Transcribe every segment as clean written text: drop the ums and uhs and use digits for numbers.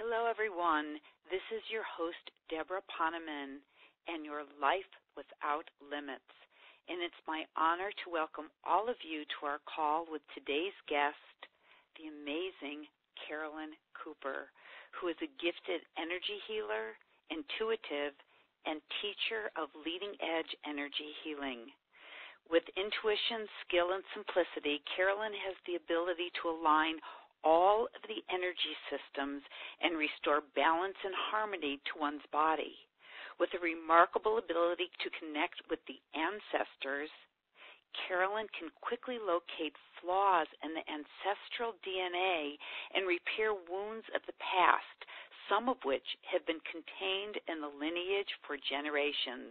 Hello, everyone. This is your host, Deborah Poneman, and your Life Without Limits. And it's my honor to welcome all of you to our call with today's guest, the amazing Carolyn Cooper, who is a gifted energy healer, intuitive, and teacher of leading-edge energy healing. With intuition, skill, and simplicity, Carolyn has the ability to align all of the energy systems and restore balance and harmony to one's body. With a remarkable ability to connect with the ancestors, Carolyn can quickly locate flaws in the ancestral DNA and repair wounds of the past, some of which have been contained in the lineage for generations,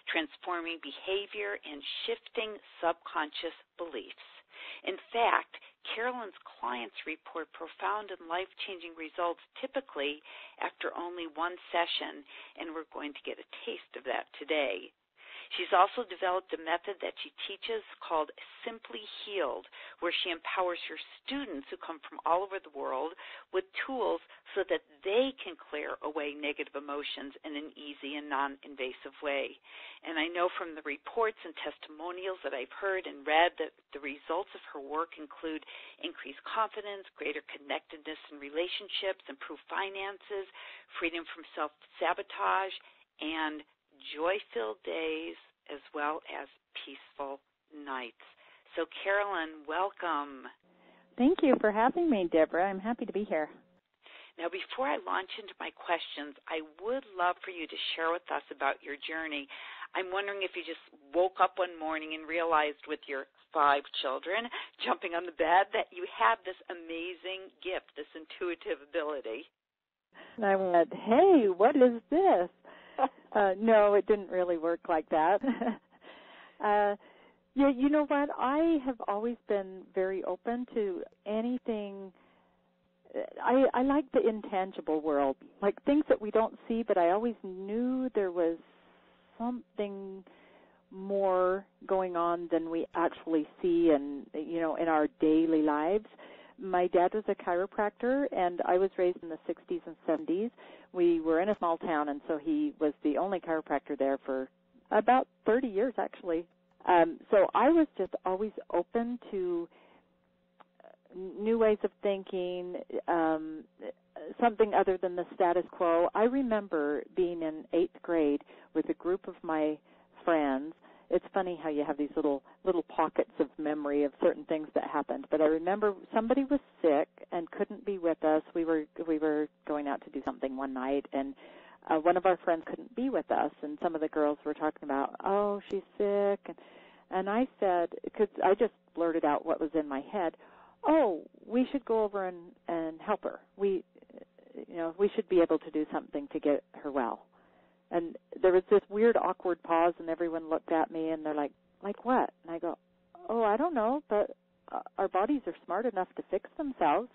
transforming behavior and shifting subconscious beliefs. In fact, Carolyn's clients report profound and life-changing results typically after only one session, and we're going to get a taste of that today. She's also developed a method that she teaches called Simply Healed, where she empowers her students who come from all over the world with tools so that they can clear away negative emotions in an easy and non-invasive way. And I know from the reports and testimonials that I've heard and read that the results of her work include increased confidence, greater connectedness in relationships, improved finances, freedom from self-sabotage, and joy-filled days as well as peaceful nights. So, Carolyn, welcome. Thank you for having me, Deborah. I'm happy to be here. Now, before I launch into my questions, I would love for you to share with us about your journey. I'm wondering if you just woke up one morning and realized with your 5 children jumping on the bed that you had this amazing gift, this intuitive ability. And I went, hey, what is this? No, it didn't really work like that. You know what? I have always been very open to anything. I like the intangible world, like things that we don't see, but I always knew there was something more going on than we actually see in our daily lives. My dad was a chiropractor, and I was raised in the 60s and 70s. We were in a small town, and so he was the only chiropractor there for about 30 years, actually. So I was just always open to new ways of thinking, something other than the status quo. I remember being in 8th grade with a group of my friends. It's funny how you have these little pockets of memory of certain things that happened. But I remember somebody was sick and couldn't be with us. We were going out to do something one night, and one of our friends couldn't be with us. And some of the girls were talking about, oh, she's sick. And I said, because I just blurted out what was in my head, oh, we should go over and help her. We should be able to do something to get her well. And there was this weird, awkward pause, and everyone looked at me, and they're like what? And I go, oh, I don't know, but our bodies are smart enough to fix themselves.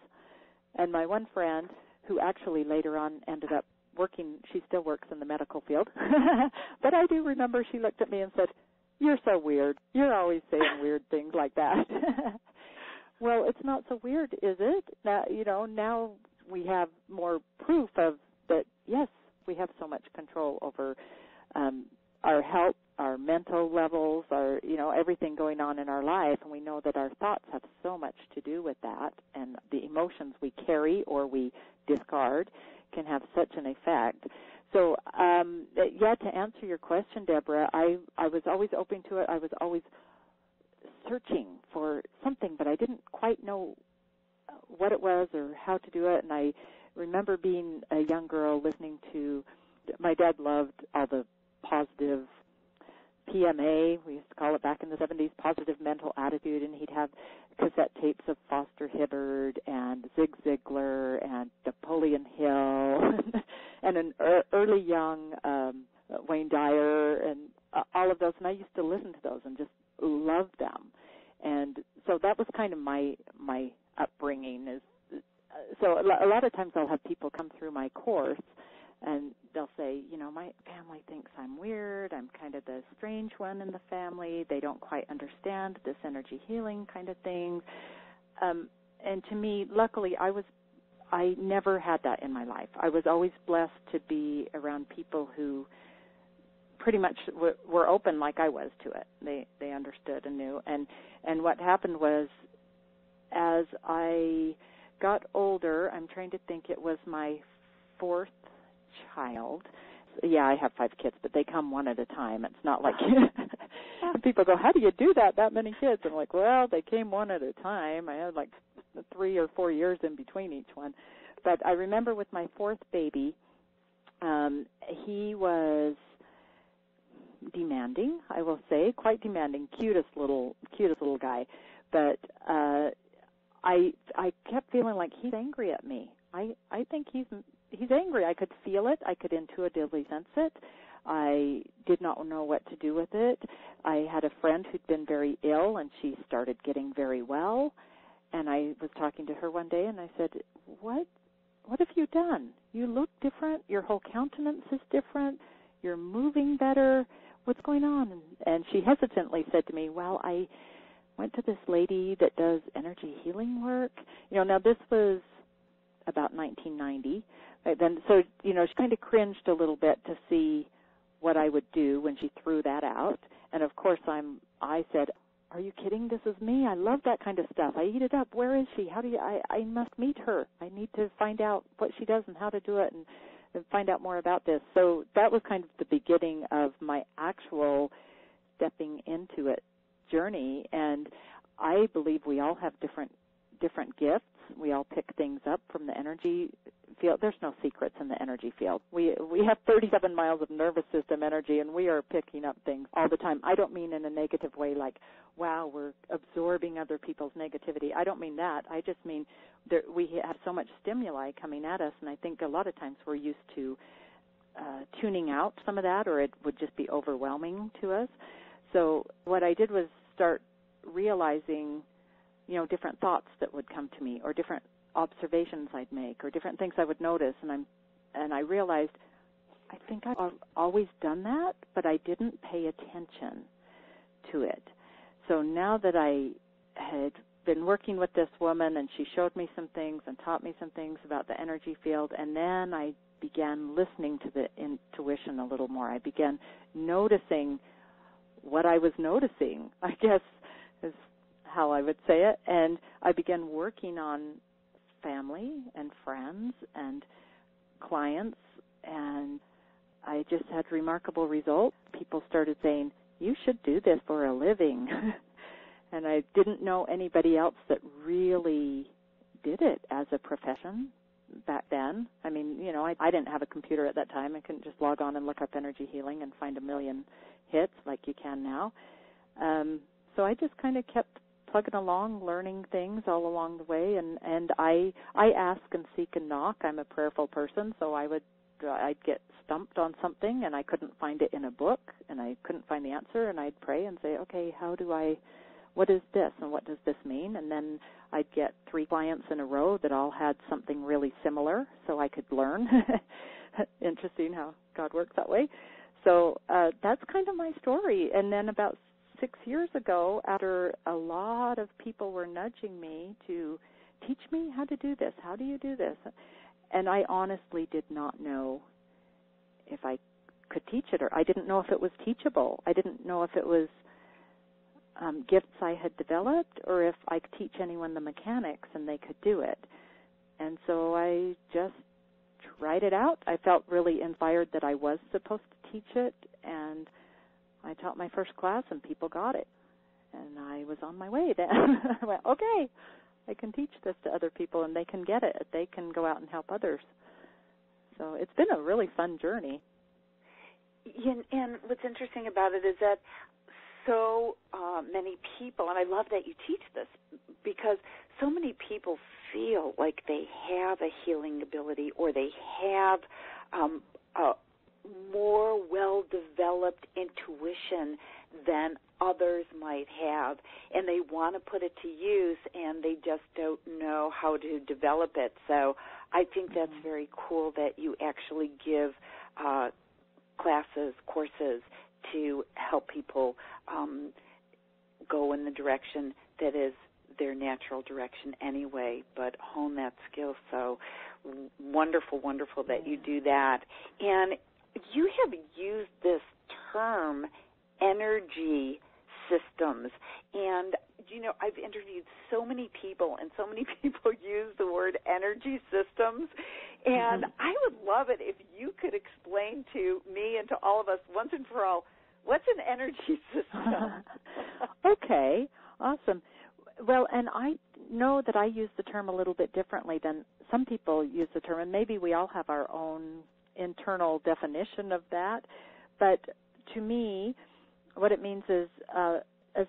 And my one friend, who actually later on ended up working, she still works in the medical field, but I do remember she looked at me and said, you're so weird. You're always saying weird things like that. Well, it's not so weird, is it? Now we have more proof of that, yes, we have so much control over our health, our mental levels, our everything going on in our life, and we know that our thoughts have so much to do with that, and the emotions we carry or we discard can have such an effect. So, to answer your question, Deborah, I was always open to it. I was always searching for something, but I didn't quite know what it was or how to do it, and I remember being a young girl listening to, my dad loved all the positive PMA, we used to call it back in the 70s, positive mental attitude, and he'd have cassette tapes of Foster Hibbard and Zig Ziglar and Napoleon Hill and an early young Wayne Dyer and all of those, and I used to listen to those and just love them. And so that was kind of my upbringing. So a lot of times I'll have people come through my course and they'll say, my family thinks I'm weird. I'm kind of the strange one in the family. They don't quite understand this energy healing kind of thing. And to me, luckily, I I never had that in my life. I was always blessed to be around people who pretty much were open like I was to it. They understood and knew. And what happened was, as I got older, I'm trying to think, it was my fourth child. Yeah, I have 5 kids, but they come one at a time. It's not like people go, how do you do that many kids? I'm like, well, they came one at a time. I had like 3 or 4 years in between each one. But I remember with my fourth baby, he was demanding, I will say, quite demanding, cutest little guy. But I kept feeling like he's angry at me. I think he's angry. I could feel it. I could intuitively sense it. I did not know what to do with it. I had a friend who'd been very ill, and she started getting very well. And I was talking to her one day, and I said, what have you done? You look different. Your whole countenance is different. You're moving better. What's going on? And she hesitantly said to me, well, I went to this lady that does energy healing work. Now this was about 1990. So, she kind of cringed a little bit to see what I would do when she threw that out. And, of course, I said, are you kidding? This is me. I love that kind of stuff. I eat it up. Where is she? I must meet her. I need to find out what she does and how to do it and find out more about this. So that was kind of the beginning of my actual stepping into it journey. And I believe we all have different gifts. We all pick things up from the energy field. There's no secrets in the energy field. We have 37 miles of nervous system energy, and we are picking up things all the time. I don't mean in a negative way like, wow, we're absorbing other people's negativity. I don't mean that. I just mean we have so much stimuli coming at us, and I think a lot of times we're used to tuning out some of that, or it would just be overwhelming to us. So what I did was start realizing different thoughts that would come to me, or different observations I'd make, or different things I would notice, and I realized I think I've always done that, but I didn't pay attention to it. So now that I had been working with this woman, and she showed me some things and taught me some things about the energy field, and then I began listening to the intuition a little more. I began noticing what I was noticing, I guess is how I would say it, and I began working on family and friends and clients, and I just had remarkable results. People started saying, you should do this for a living. And I didn't know anybody else that really did it as a profession back then. I mean, I didn't have a computer at that time. I couldn't just log on and look up energy healing and find a million hits like you can now. So I just kind of kept plugging along, learning things all along the way, and I ask and seek and knock. I'm a prayerful person, so I'd get stumped on something, and I couldn't find it in a book, and I couldn't find the answer, and I'd pray and say, okay, what is this, and what does this mean? And then I'd get 3 clients in a row that all had something really similar, so I could learn. Interesting how God works that way. So that's kind of my story. And then about 6 years ago, after a lot of people were nudging me to teach me how to do this, how do you do this? And I honestly did not know if I could teach it, or I didn't know if it was teachable. I didn't know if it was gifts I had developed, or if I could teach anyone the mechanics and they could do it. And so I just tried it out. I felt really inspired that I was supposed to teach it, and I taught my first class, and people got it. And I was on my way then. I went, okay, I can teach this to other people, and they can get it. They can go out and help others. So it's been a really fun journey. And what's interesting about it is that so many people, and I love that you teach this, because so many people feel like they have a healing ability, or they have a more well-developed intuition than others might have, and they want to put it to use, and they just don't know how to develop it. So I think that's very cool that you actually give classes, courses to help people go in the direction that is their natural direction anyway, but hone that skill. So wonderful, wonderful that you do that. And you have used this term, energy systems. And, you know, I've interviewed so many people, and so many people use the word energy systems. And I would love it if you could explain to me and to all of us once and for all, what's an energy system? Okay, awesome. Well, and I know that I use the term a little bit differently than some people use the term, and maybe we all have our own internal definition of that. But to me, what it means is a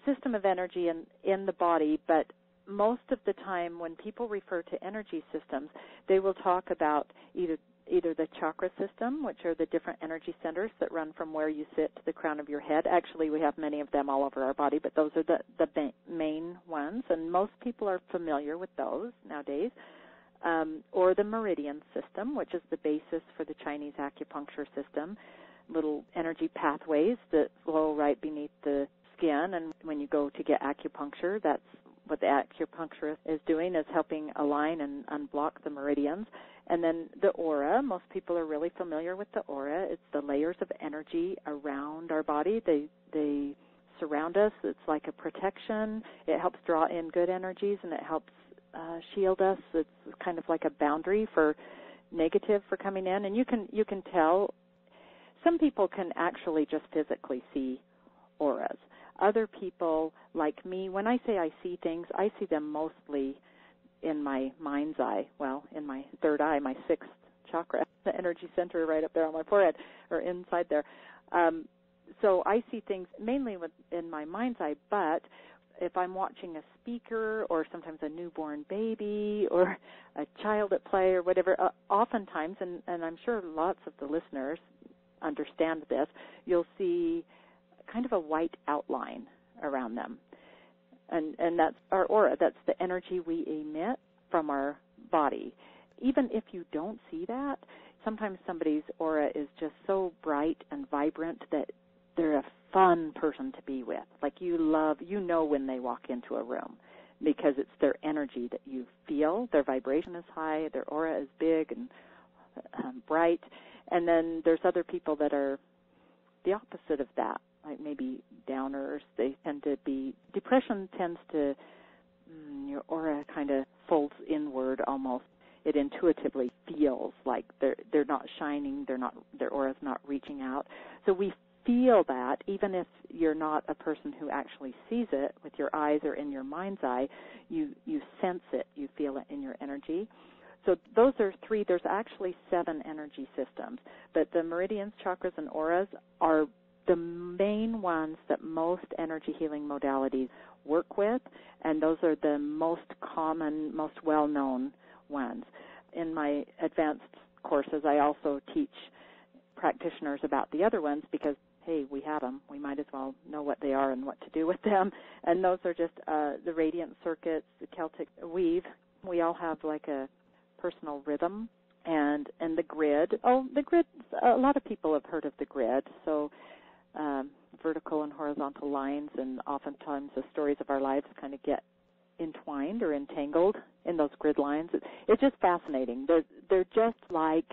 system of energy in the body, but most of the time when people refer to energy systems, they will talk about either the chakra system, which are the different energy centers that run from where you sit to the crown of your head. Actually, we have many of them all over our body, but those are the main ones, and most people are familiar with those nowadays. Or the meridian system, which is the basis for the Chinese acupuncture system, little energy pathways that flow right beneath the skin, and when you go to get acupuncture, that's what the acupuncturist is doing, is helping align and unblock the meridians. And then the aura, most people are really familiar with the aura. It's the layers of energy around our body. They surround us. It's like a protection. It helps draw in good energies, and it helps shield us. It's kind of like a boundary for negative for coming in. And you can tell. Some people can actually just physically see auras. Other people, like me, when I say I see things, I see them mostly in my mind's eye, well, in my third eye, my sixth chakra, the energy center right up there on my forehead, or inside there. So I see things mainly in my mind's eye, but if I'm watching a speaker or sometimes a newborn baby or a child at play or whatever, oftentimes, and I'm sure lots of the listeners understand this, you'll see kind of a white outline around them. And that's our aura. That's the energy we emit from our body. Even if you don't see that, sometimes somebody's aura is just so bright and vibrant that they're a fun person to be with. Like you know when they walk into a room, because it's their energy that you feel. Their vibration is high, their aura is big and bright. And then there's other people that are the opposite of that, like maybe downers. They tend to be, depression tends to, your aura kind of folds inward almost. It intuitively feels like they're not shining, their aura's not reaching out. So we feel that, even if you're not a person who actually sees it with your eyes or in your mind's eye, you sense it, you feel it in your energy. So those are three. There's actually 7 energy systems, but the meridians, chakras, and auras are the main ones that most energy healing modalities work with, and those are the most common, most well-known ones. In my advanced courses, I also teach practitioners about the other ones because, hey, we have them. We might as well know what they are and what to do with them. And those are just the radiant circuits, the Celtic weave. We all have like a personal rhythm, and the grid. Oh, the grid, a lot of people have heard of the grid. So vertical and horizontal lines, and oftentimes the stories of our lives kind of get entwined or entangled in those grid lines. It's just fascinating. They're just like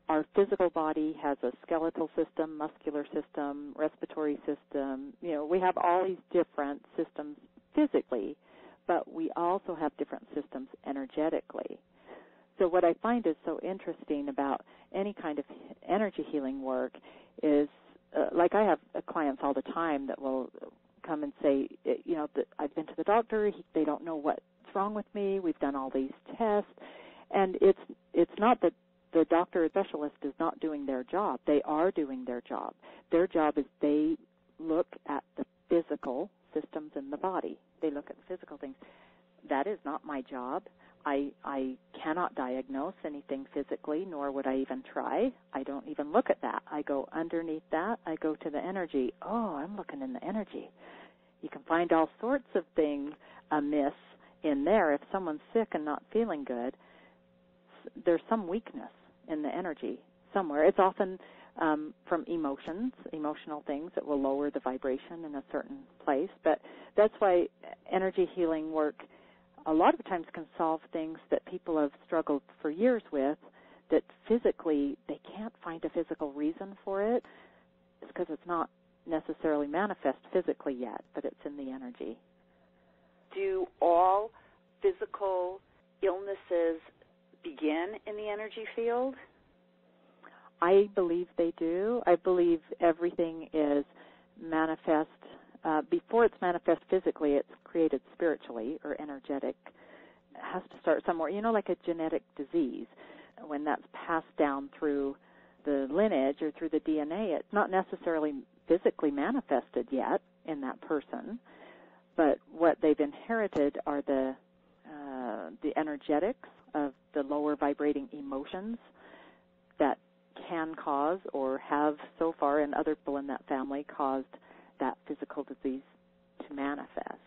our physical body has a skeletal system, muscular system, respiratory system. You know, we have all these different systems physically, but we also have different systems energetically. So what I find is so interesting about any kind of energy healing work is, like I have clients all the time that will come and say, I've been to the doctor, they don't know what's wrong with me, we've done all these tests, and it's not that the doctor or specialist is not doing their job. They are doing their job. Their job is they look at the physical systems in the body. They look at the physical things. That is not my job. I cannot diagnose anything physically, nor would I even try. I don't even look at that. I go underneath that. I go to the energy. Oh, I'm looking in the energy. You can find all sorts of things amiss in there. If someone's sick and not feeling good, there's some weakness in the energy somewhere. It's often from emotional things that will lower the vibration in a certain place. But that's why energy healing work a lot of times can solve things that people have struggled for years with, that physically they can't find a physical reason for it. It's because it's not necessarily manifest physically yet, but it's in the energy. Do all physical illnesses begin in the energy field? I believe they do. I believe everything is manifest. Before it's manifest physically, it's created spiritually or energetic. It has to start somewhere. You know, like a genetic disease. When that's passed down through the lineage or through the DNA, it's not necessarily physically manifested yet in that person, but what they've inherited are the energetics of the lower vibrating emotions that can cause or have so far in other people in that family caused that physical disease to manifest.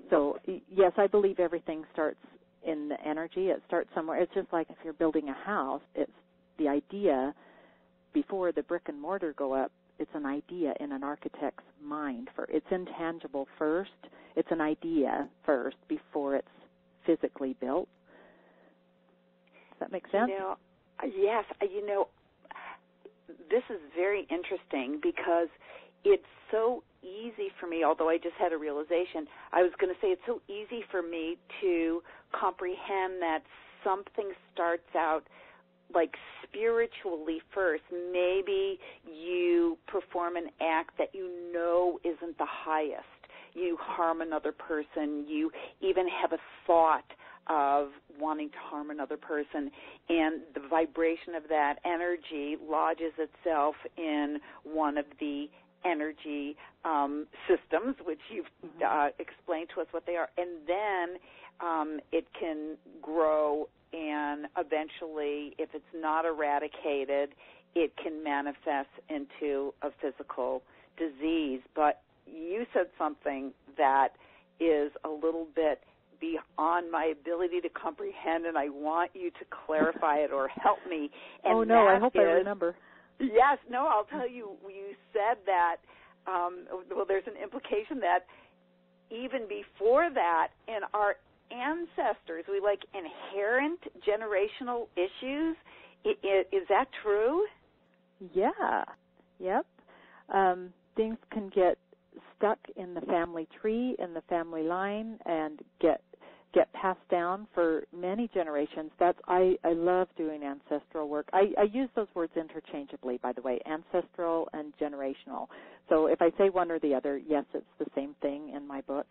So, yes, I believe everything starts in the energy. It starts somewhere. It's just like if you're building a house, it's the idea before the brick and mortar go up. It's an idea in an architect's mind. It's intangible first. It's an idea first before it's physically built. Does that make sense? Yes. This is very interesting because it's so easy for me, although I just had a realization, I was going to say it's so easy for me to comprehend that something starts out like spiritually first. Maybe you perform an act that you know isn't the highest. You harm another person. You even have a thought of wanting to harm another person, and the vibration of that energy lodges itself in one of the energy systems, which you've explained to us what they are, and then it can grow, and eventually, if it's not eradicated, it can manifest into a physical disease. But you said something that is a little bit beyond my ability to comprehend, and I want you to clarify it or help me. And I hope I remember. Yes, no, I'll tell you, you said that, there's an implication that even before that, in our ancestors, we inherent generational issues. Is that true? Yeah. Yep. Things can get stuck in the family tree, in the family line, and get passed down for many generations. I love doing ancestral work. I use those words interchangeably, by the way, ancestral and generational. So if I say one or the other, yes, it's the same thing in my book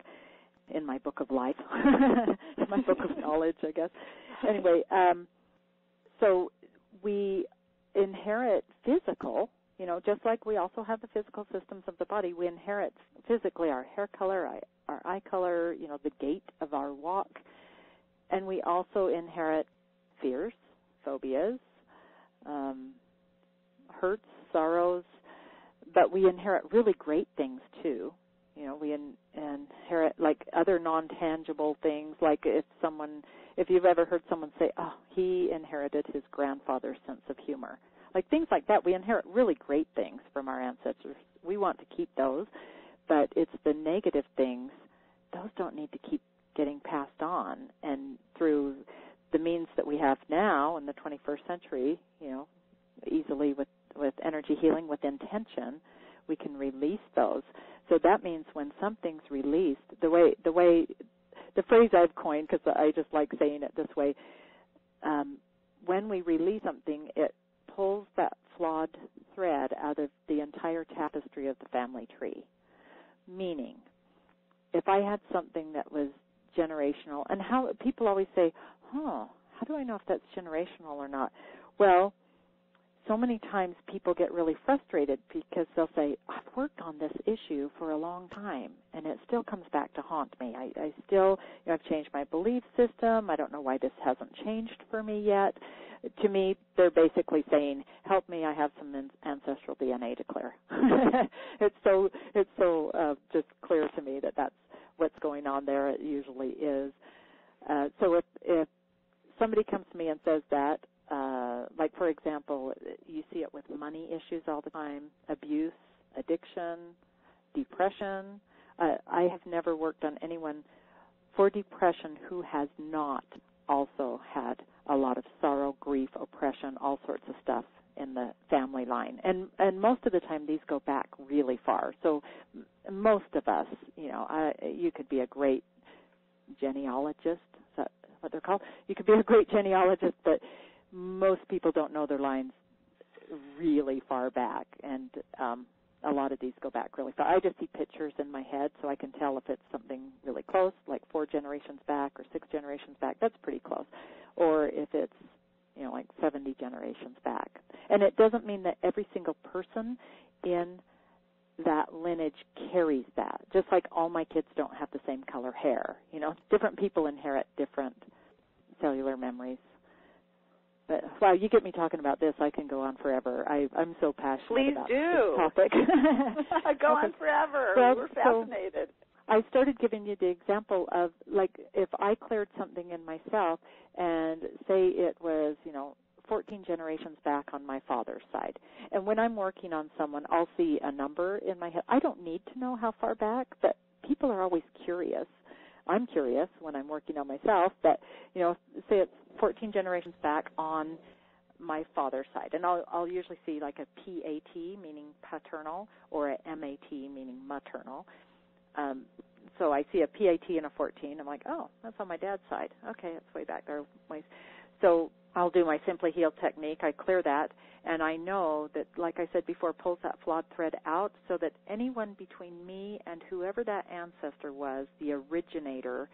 of life, in my book of knowledge, I guess. Anyway, so we inherit physical, just like we also have the physical systems of the body. We inherit physically our hair color, our eye color, the gait of our walk. And we also inherit fears, phobias, hurts, sorrows, but we inherit really great things too. We inherit like other non-tangible things, like if you've ever heard someone say, oh, he inherited his grandfather's sense of humor. Like things like that, we inherit really great things from our ancestors. We want to keep those, but it's the negative things, those don't need to keep getting passed on. And through the means that we have now in the 21st century, easily with energy healing, with intention, we can release those. So that means when something's released, the phrase I've coined, because I just like saying it this way, when we release something, it pulls that flawed thread out of the entire tapestry of the family tree. Meaning, if I had something that was generational, and how people always say, how do I know if that's generational or not? Well, so many times people get really frustrated because they'll say, I've worked on this issue for a long time, and it still comes back to haunt me. I still, I've changed my belief system. I don't know why this hasn't changed for me yet. To me, they're basically saying, help me, I have some ancestral DNA to clear. It's so just clear to me that that's what's going on there. It usually is. So if somebody comes to me and says that, like, for example, you see it with money issues all the time, abuse, addiction, depression. I have never worked on anyone for depression who has not also had a lot of sorrow, grief, oppression, all sorts of stuff in the family line. And most of the time these go back really far. So most of us, you could be a great genealogist. Is that what they're called? You could be a great genealogist, but most people don't know their lines really far back. And a lot of these go back really far. I just see pictures in my head, so I can tell if it's something really close, like 4 generations back or 6 generations back. That's pretty close. Or if it's, like 70 generations back. And it doesn't mean that every single person in that lineage carries that. Just like all my kids don't have the same color hair. Different people inherit different cellular memories. But, wow, you get me talking about this, I can go on forever. I'm so passionate about this topic. Go on forever. Well, we're fascinated. I started giving you the example of, like, if I cleared something in myself and say it was, 14 generations back on my father's side. And when I'm working on someone, I'll see a number in my head. I don't need to know how far back, but people are always curious. I'm curious when I'm working on myself, but, say it's 14 generations back on my father's side. And I'll usually see like a PAT, meaning paternal, or a MAT, meaning maternal. So I see a PAT and a 14. I'm like, oh, that's on my dad's side. Okay, it's way back there. So I'll do my Simply Heal technique. I clear that, and I know that, like I said before, pulls that flawed thread out so that anyone between me and whoever that ancestor was, the originator,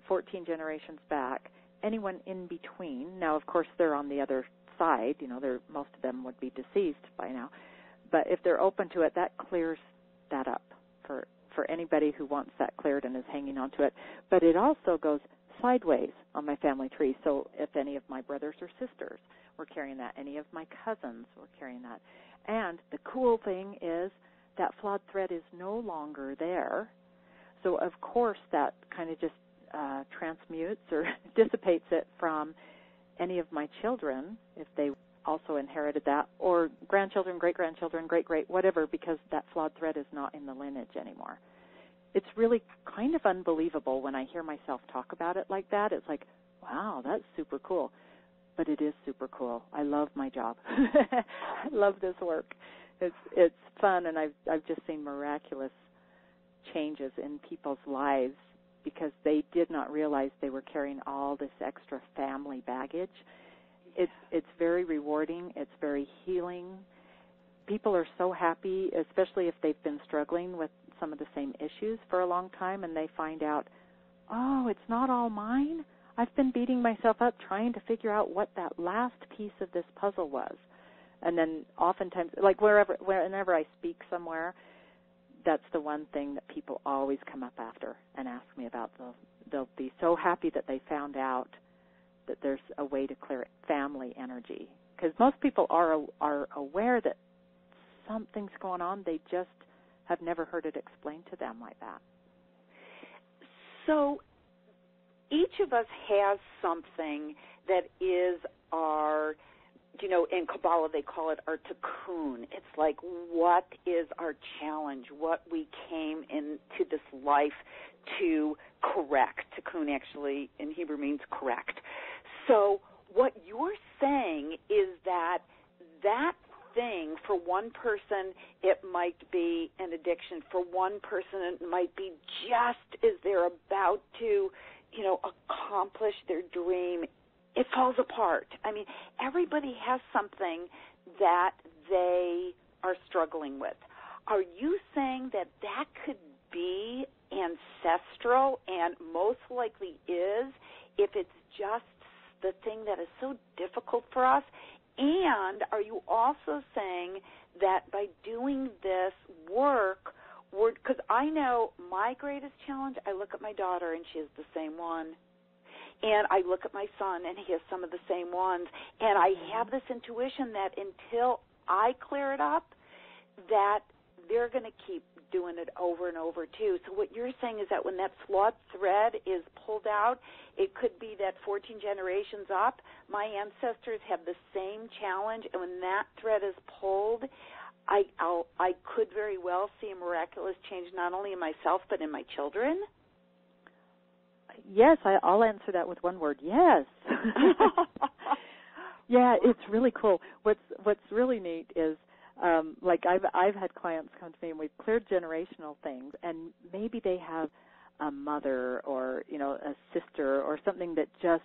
14 generations back, anyone in between. Now, of course, they're on the other side. Most of them would be deceased by now. But if they're open to it, that clears that up for anybody who wants that cleared and is hanging on to it. But it also goes sideways on my family tree. So if any of my brothers or sisters were carrying that, any of my cousins were carrying that. And the cool thing is that flawed thread is no longer there. So, of course, that kind of just transmutes or dissipates it from any of my children, if they also inherited that, or grandchildren, great-grandchildren, great-great, whatever, because that flawed thread is not in the lineage anymore. It's really kind of unbelievable when I hear myself talk about it like that. It's like, wow, that's super cool. But it is super cool. I love my job. I love this work. It's fun, and I've just seen miraculous changes in people's lives because they did not realize they were carrying all this extra family baggage. It's very rewarding. It's very healing. People are so happy, especially if they've been struggling with some of the same issues for a long time, and they find out, oh, it's not all mine. I've been beating myself up trying to figure out what that last piece of this puzzle was. And then oftentimes, like whenever I speak somewhere, that's the one thing that people always come up after and ask me about. They'll be so happy that they found out that there's a way to clear family energy. Because most people are aware that something's going on. They just have never heard it explained to them like that. So each of us has something that is our, in Kabbalah they call it our tikkun. It's like, what is our challenge, what we came into this life to correct. Tikkun actually in Hebrew means correct. So what you're saying is that thing, for one person it might be an addiction, for one person it might be just as they're about to accomplish their dream, it falls apart. I mean, everybody has something that they are struggling with. Are you saying that could be ancestral, and most likely is, if it's just the thing that is so difficult for us? And are you also saying that by doing this work, because I know my greatest challenge, I look at my daughter and she has the same one. And I look at my son and he has some of the same ones. And I have this intuition that until I clear it up, that they're going to keep doing it over and over too. So what you're saying is that when that flawed thread is pulled out, it could be that 14 generations up, my ancestors have the same challenge, and when that thread is pulled, I could very well see a miraculous change not only in myself but in my children. Yes, I'll answer that with one word. Yes. Yeah, it's really cool. What's really neat is, like I've had clients come to me and we've cleared generational things, and maybe they have a mother or a sister or something that just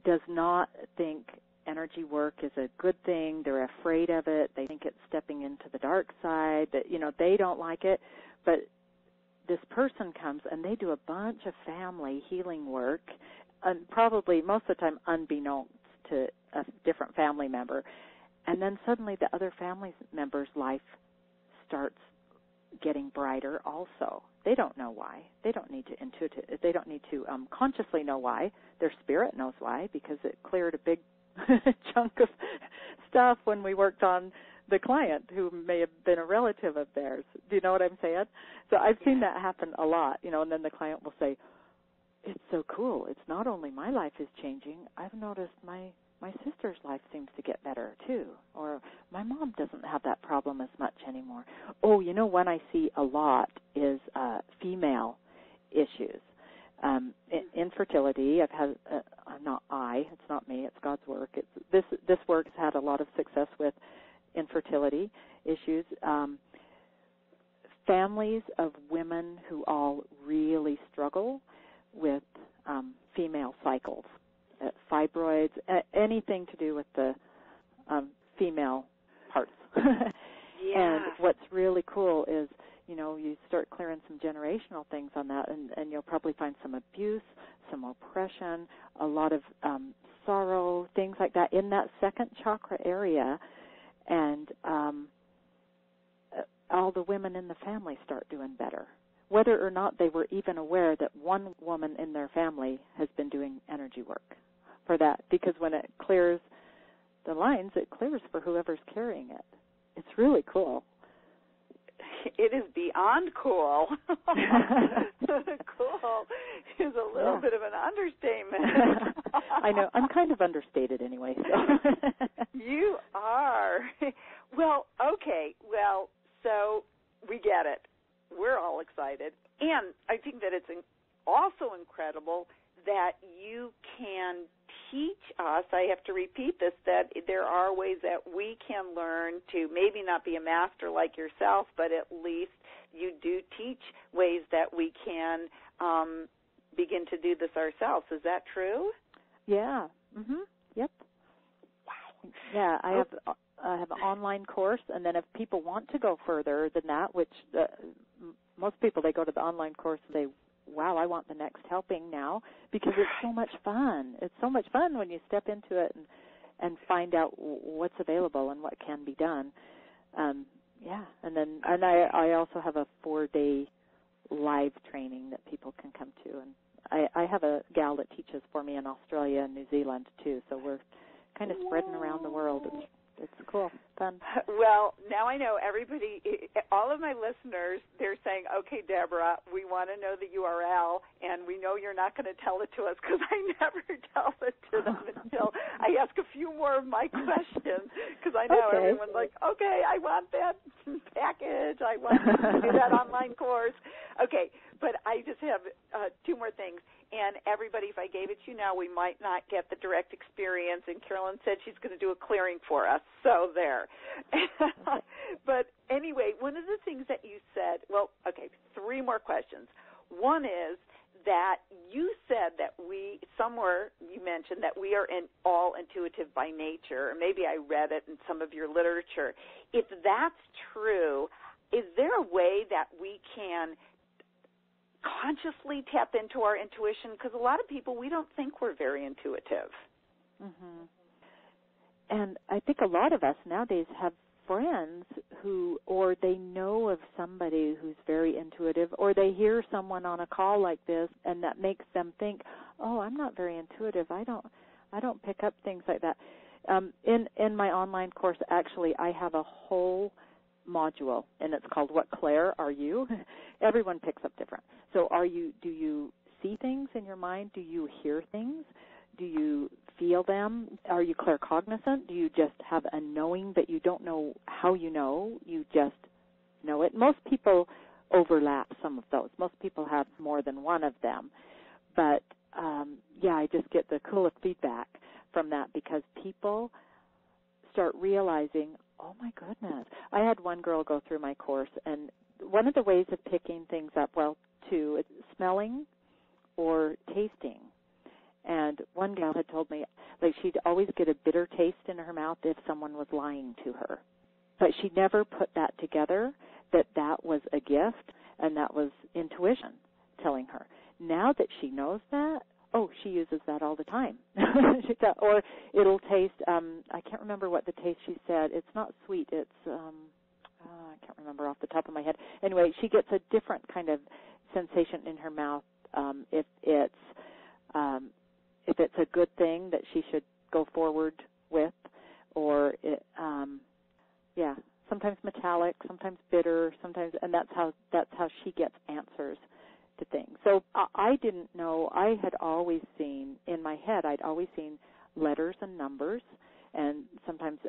does not think energy work is a good thing. They're afraid of it. They think it's stepping into the dark side. That they don't like it, but this person comes and they do a bunch of family healing work, and probably most of the time unbeknownst to a different family member, and then suddenly the other family member's life starts getting brighter also. They don't know why. They don't need to consciously know why. Their spirit knows why, because it cleared a big chunk of stuff when we worked on the client who may have been a relative of theirs. Do you know what I'm saying? So I've seen that happen a lot, and then the client will say, it's so cool. It's not only my life is changing, I've noticed my sister's life seems to get better too, or my mom doesn't have that problem as much anymore. Oh, one I see a lot is female issues. Infertility. I've had, it's not me, it's God's work. This work has had a lot of success with infertility issues. Families of women who all really struggle with female cycles, fibroids, anything to do with the female parts. Yeah. And what's really cool is, you start clearing some generational things on that, and you'll probably find some abuse, some oppression, a lot of sorrow, things like that in that second chakra area. And all the women in the family start doing better, whether or not they were even aware that one woman in their family has been doing energy work for that. Because when it clears the lines, it clears for whoever's carrying it. It's really cool. It is beyond cool. Cool is a little bit of an understatement. I know. I'm kind of understated anyway. So. You are. Well, okay. Well, so we get it. We're all excited. And I think that it's also incredible that you can teach us, I have to repeat this, that there are ways that we can learn to maybe not be a master like yourself, but at least you do teach ways that we can begin to do this ourselves. Is that true? Yeah. Yep. Wow. Yeah, I have an online course, and then if people want to go further than that, which most people, they go to the online course and they, wow, I want the next helping now, because it's so much fun. It's so much fun when you step into it and find out what's available and what can be done. Yeah, and I also have a 4-day live training that people can come to, and I have a gal that teaches for me in Australia and New Zealand too, so we're kind of spreading around the world. It's cool, fun. Well, now I know everybody, all of my listeners, they're saying, okay, Deborah, we want to know the URL, and we know you're not going to tell it to us, because I never tell it to them until I ask a few more of my questions, because I know everyone's like, okay, I want that package, I want to do that online course. Okay, but I just have 2 more things. And everybody, if I gave it to you now, we might not get the direct experience. And Carolyn said she's going to do a clearing for us. So there. But anyway, one of the things that you said, 3 more questions. One is that you said that you mentioned that we are all intuitive by nature. Or maybe I read it in some of your literature. If that's true, is there a way that we can consciously tap into our intuition? Because a lot of people, we don't think we're very intuitive. Mm-hmm. And I think a lot of us nowadays have friends or they know of somebody who's very intuitive, or they hear someone on a call like this, and that makes them think, oh, I'm not very intuitive. I don't pick up things like that. In my online course, actually, I have a whole module, and it's called What Claire Are You? Everyone picks up different. So do you see things in your mind? Do you hear things? Do you feel them? Are you claircognizant? Do you just have a knowing that you don't know how you know? You just know it. Most people overlap some of those. Most people have more than one of them. But, I just get the coolest feedback from that because people start realizing, oh, my goodness. I had one girl go through my course, and one of the ways of picking things up, it's smelling or tasting. And one gal had told me, she'd always get a bitter taste in her mouth if someone was lying to her. But she never put that together, that was a gift, and that was intuition telling her. Now that she knows that, she uses that all the time. Or it'll taste, I can't remember what the taste she said. It's not sweet. It's, I can't remember off the top of my head. Anyway, she gets a different kind of sensation in her mouth if it's a good thing that she should go forward with, or sometimes metallic, sometimes bitter, and that's how she gets answers to things. So I didn't know. I had always seen in my head. I'd always seen letters and numbers, and sometimes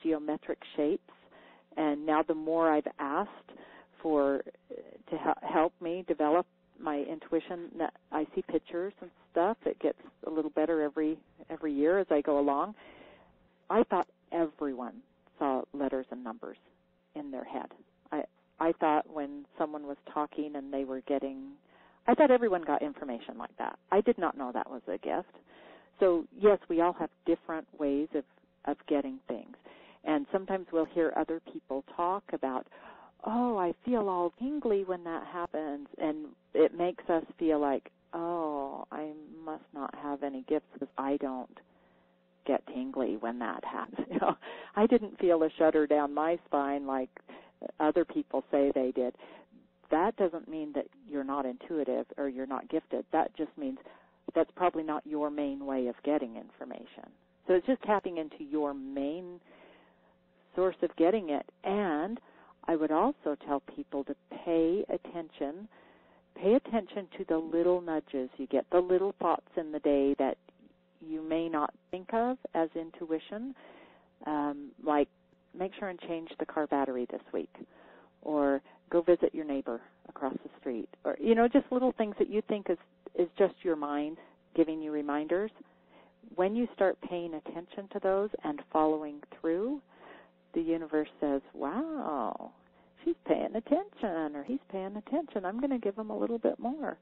geometric shapes. And now the more I've asked to help me develop my intuition, I see pictures and stuff. It gets a little better every year as I go along. I thought everyone saw letters and numbers in their head. I thought when someone was talking and they were I thought everyone got information like that. I did not know that was a gift. So, yes, we all have different ways of getting things. And sometimes we'll hear other people talk about, I feel all tingly when that happens. And it makes us feel like, I must not have any gifts because I don't get tingly when that happens. I didn't feel a shudder down my spine like other people say they did. That doesn't mean that you're not intuitive or you're not gifted. That just means that's probably not your main way of getting information. So it's just tapping into your main source of getting it. And I would also tell people to pay attention to the little nudges you get, the little thoughts in the day that you may not think of as intuition, like make sure and change the car battery this week, or go visit your neighbor across the street, or, just little things that you think is just your mind giving you reminders. When you start paying attention to those and following through, the universe says, wow, she's paying attention, or he's paying attention. I'm going to give him a little bit more.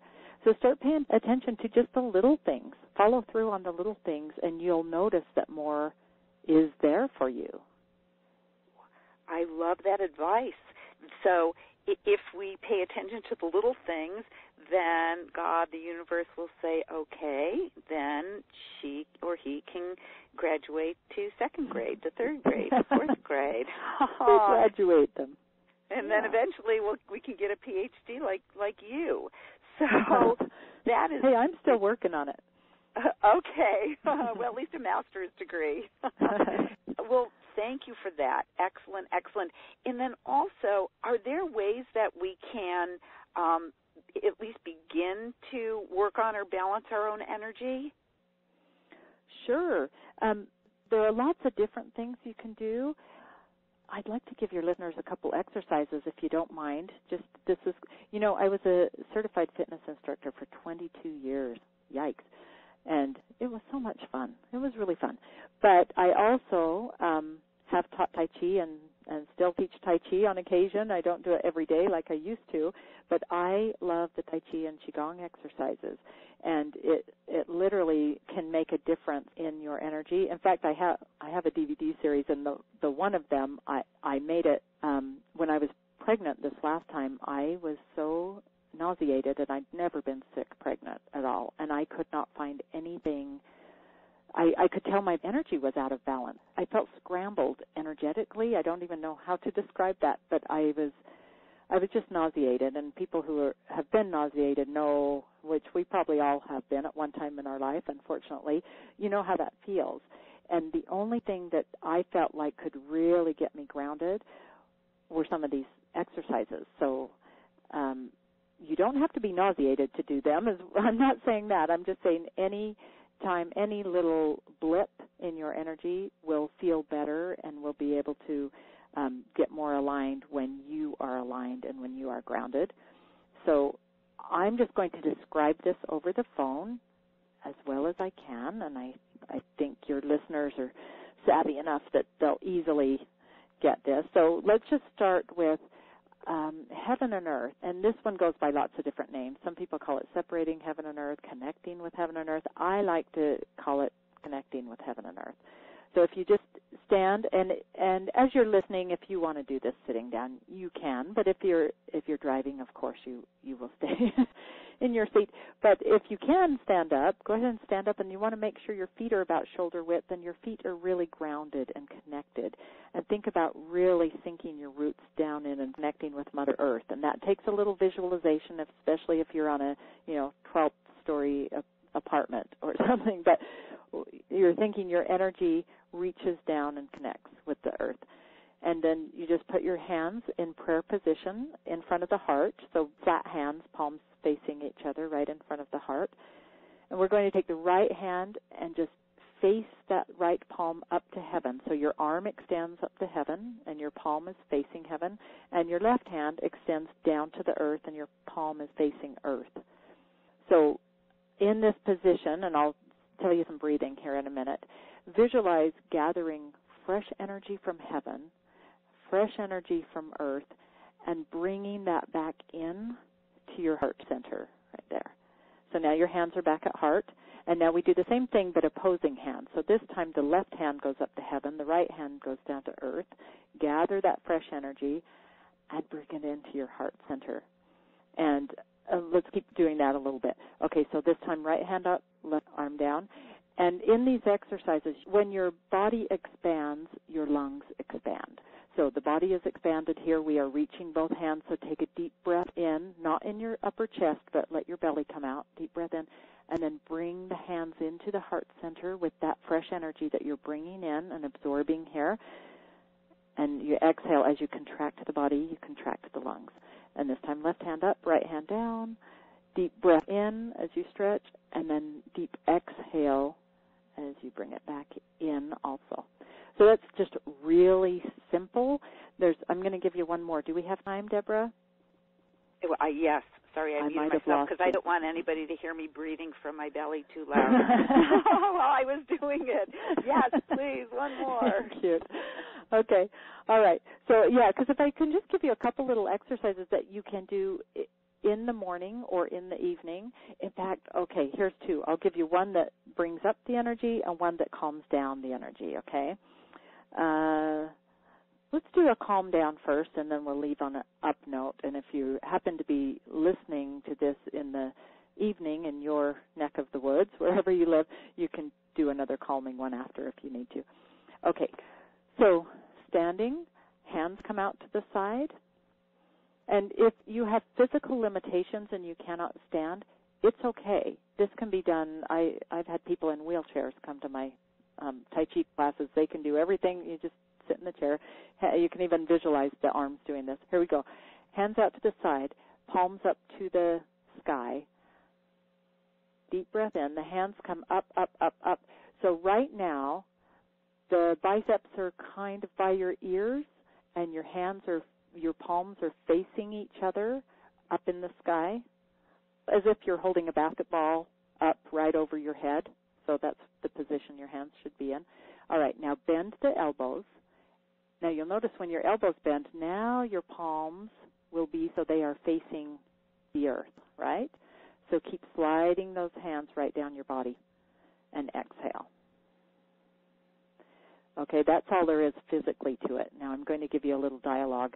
So start paying attention to just the little things. Follow through on the little things, and you'll notice that more is there for you. I love that advice. So if we pay attention to the little things, then God, the universe, will say, okay, then she or he can graduate to second grade, to third grade, to fourth grade. Graduate them. And then eventually we can get a PhD like you. So that is... Hey, I'm still working on it. Okay. Well, at least a master's degree. Well, thank you for that. Excellent, excellent. And then also, are there ways that we can at least begin to work on or balance our own energy? Sure. There are lots of different things you can do. I'd like to give your listeners a couple exercises, if you don't mind. I was a certified fitness instructor for 22 years. Yikes. And it was so much fun. It was really fun. But I also have taught Tai Chi and still teach Tai Chi on occasion. I don't do it every day like I used to, but I love the Tai Chi and Qigong exercises. And it literally can make a difference in your energy. In fact, I have a DVD series, and the one of them, I made it when I was pregnant this last time. I was so nauseated, and I'd never been sick pregnant at all, and I could not find anything. I could tell my energy was out of balance. I felt scrambled energetically. I don't even know how to describe that, but I was just nauseated, and people who have been nauseated know, which we probably all have been at one time in our life, unfortunately, you know how that feels. And the only thing that I felt like could really get me grounded were some of these exercises. So you don't have to be nauseated to do them. I'm not saying that. I'm just saying any time, any little blip in your energy will feel better and will be able to get more aligned when you are aligned and when you are grounded. So I'm just going to describe this over the phone as well as I can, and I think your listeners are savvy enough that they'll easily get this. So let's just start with heaven and earth, and this one goes by lots of different names. Some people call it separating heaven and earth, connecting with heaven and earth. I like to call it connecting with heaven and earth. So if you just stand, and as you're listening, if you want to do this sitting down, you can. But if you're driving, of course, you will stay in your seat. But if you can stand up, go ahead and stand up, and you want to make sure your feet are about shoulder width and your feet are really grounded and connected. And think about really sinking your roots down in and connecting with Mother Earth. And that takes a little visualization, especially if you're on a 12th-story apartment or something. But you're thinking your energy reaches down and connects with the earth. And then you just put your hands in prayer position in front of the heart, so flat hands, palms facing each other right in front of the heart. And we're going to take the right hand and just face that right palm up to heaven. So your arm extends up to heaven and your palm is facing heaven, and your left hand extends down to the earth and your palm is facing earth. So in this position, and I'll tell you some breathing here in a minute, visualize gathering fresh energy from heaven, fresh energy from earth, and bringing that back in to your heart center right there. So now your hands are back at heart, and now we do the same thing but opposing hands. So this time the left hand goes up to heaven, the right hand goes down to earth. Gather that fresh energy and bring it into your heart center. And let's keep doing that a little bit. Okay, so this time right hand up, left arm down. And in these exercises, when your body expands, your lungs expand. So the body is expanded here. We are reaching both hands, so take a deep breath in, not in your upper chest, but let your belly come out. Deep breath in, and then bring the hands into the heart center with that fresh energy that you're bringing in and absorbing here. And you exhale as you contract the body, you contract the lungs. And this time left hand up, right hand down. Deep breath in as you stretch, and then deep exhale as you bring it back in also. So that's just really simple. I'm going to give you one more. Do we have time, Deborah? Yes. Sorry, I muted myself because I don't want anybody to hear me breathing from my belly too loud while I was doing it. Yes, please, one more. Cute. Okay. All right. So, yeah, because if I can just give you a couple little exercises that you can do in the morning or in the evening. In fact, okay, here's two. I'll give you one that brings up the energy and one that calms down the energy, okay? Let's do a calm down first, and then we'll leave on an up note. And if you happen to be listening to this in the evening in your neck of the woods, wherever you live, you can do another calming one after if you need to. Okay, so standing, hands come out to the side. And if you have physical limitations and you cannot stand, it's okay. This can be done. I've had people in wheelchairs come to my Tai Chi classes. They can do everything. You just sit in the chair. You can even visualize the arms doing this. Here we go. Hands out to the side, palms up to the sky. Deep breath in. The hands come up, up, up, up. So right now, the biceps are kind of by your ears, and your palms are facing each other up in the sky, as if you're holding a basketball up right over your head. So that's the position your hands should be in. All right, now bend the elbows. Now you'll notice when your elbows bend, now your palms will be so they are facing the earth, right? So keep sliding those hands right down your body and exhale. Okay, that's all there is physically to it. Now I'm going to give you a little dialogue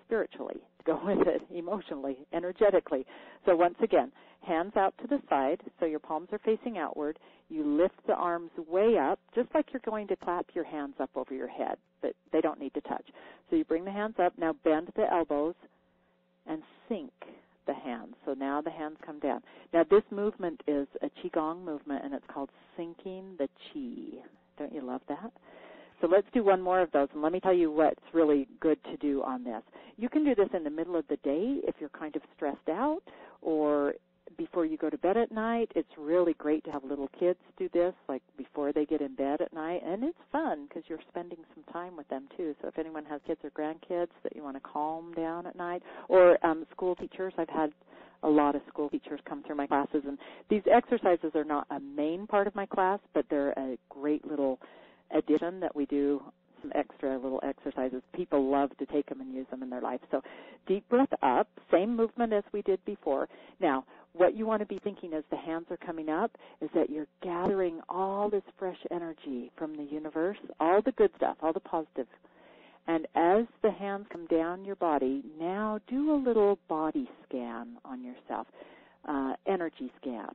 spiritually to go with it, emotionally, energetically. So once again, hands out to the side, so your palms are facing outward. You lift the arms way up, just like you're going to clap your hands up over your head, but they don't need to touch. So you bring the hands up, now bend the elbows and sink the hands. So now the hands come down. Now this movement is a Qigong movement, and it's called sinking the Qi. Don't you love that? So let's do one more of those, and let me tell you what's really good to do on this. You can do this in the middle of the day if you're kind of stressed out, or before you go to bed at night. It's really great to have little kids do this, like before they get in bed at night, and it's fun because you're spending some time with them too. So if anyone has kids or grandkids that you want to calm down at night, or school teachers, I've had a lot of school teachers come through my classes, and these exercises are not a main part of my class, but they're a great little addition that we do, some extra little exercises. People love to take them and use them in their life. So deep breath up, same movement as we did before. Now, what you want to be thinking as the hands are coming up is that you're gathering all this fresh energy from the universe, all the good stuff, all the positive. And as the hands come down your body, now do a little body scan on yourself, energy scan.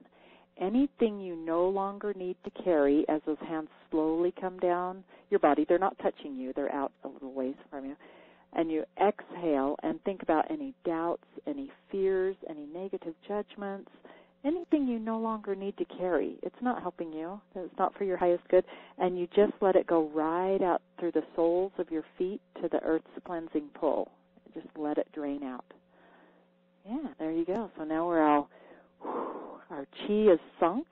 Anything you no longer need to carry as those hands slowly come down your body, they're not touching you, they're out a little ways from you. And you exhale and think about any doubts, any fears, any negative judgments, anything you no longer need to carry. It's not helping you. It's not for your highest good. And you just let it go right out through the soles of your feet to the earth's cleansing pull. Just let it drain out. Yeah, there you go. So now we're all, our chi is sunk.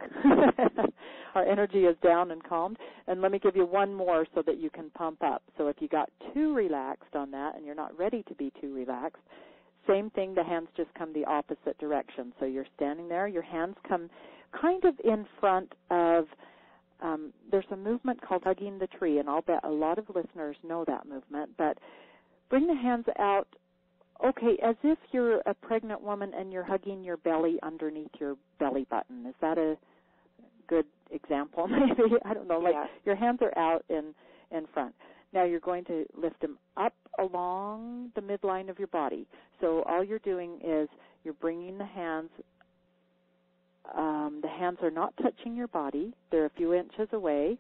Our energy is down and calmed. And let me give you one more so that you can pump up. So if you got too relaxed on that and you're not ready to be too relaxed, same thing, the hands just come the opposite direction. So you're standing there, your hands come kind of in front of, there's a movement called hugging the tree, and I'll bet a lot of listeners know that movement, but bring the hands out, okay, as if you're a pregnant woman and you're hugging your belly underneath your belly button. Is that a good example, maybe? I don't know, like your hands are out in front. Now you're going to lift them up along the midline of your body. So all you're doing is you're bringing the hands are not touching your body. They're a few inches away,